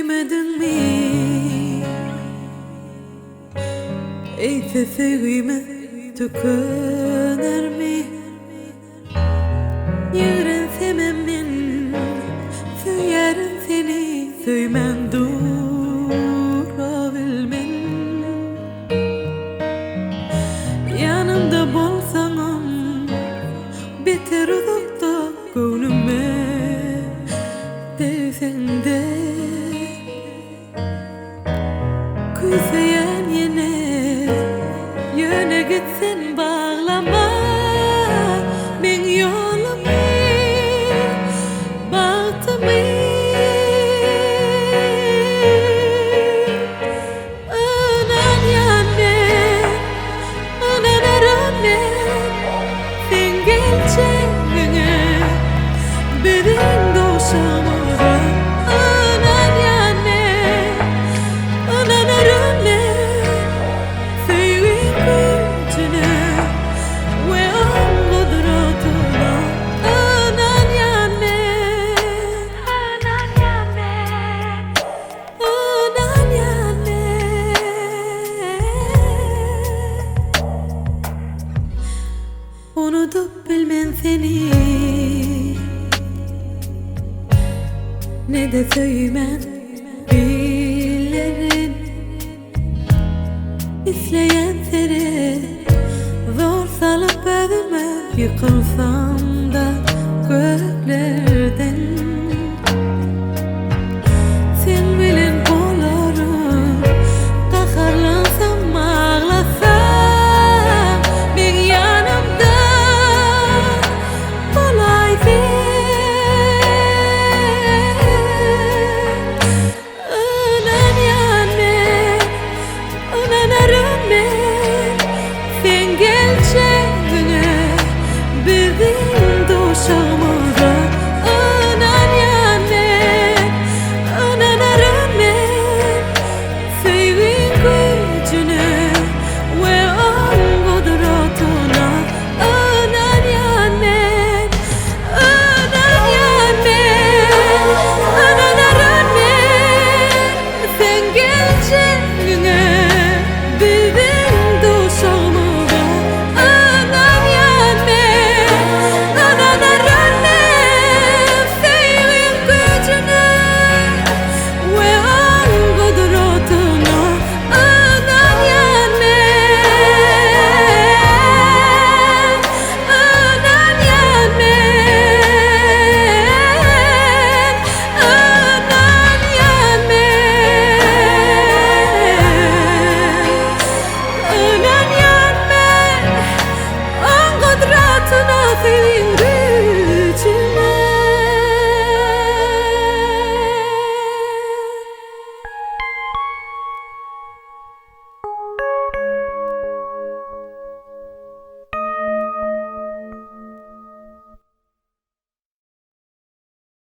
Duymedin mi? Eğse sevgimi tükener mi? Yürensemem men, söylerim seni, söymen durabilmen. Yanımda bolsanam, beter uzakta gönlüme değsen de. Küseyen yöne gitsen bağlama ben yolumu, bahtımı. Anan yanmen, anan aranmen, sen geleceğine benim doşamadan. Anan yanmen, anan aranmen, sevgin gücüne ve an kudretine. Anan yanmen, anan yanmen, anan yanmen. Unutup bilmem seni, ne de söylemem bilirim. İsleyen seni zor salıp özüme, yıkılsam da göklerden. Sen bilen bolarım, kaharlansam ağlasam ben yanımda olaydın. Anan yanmen, anan aranmen, sen geleceğine bizim doşamada. Anan yanmen, anan aranmen, sevgin gücüne ve an kudretine. Anan yanmen, anan yanmen, anan aranmen, sen geleceğine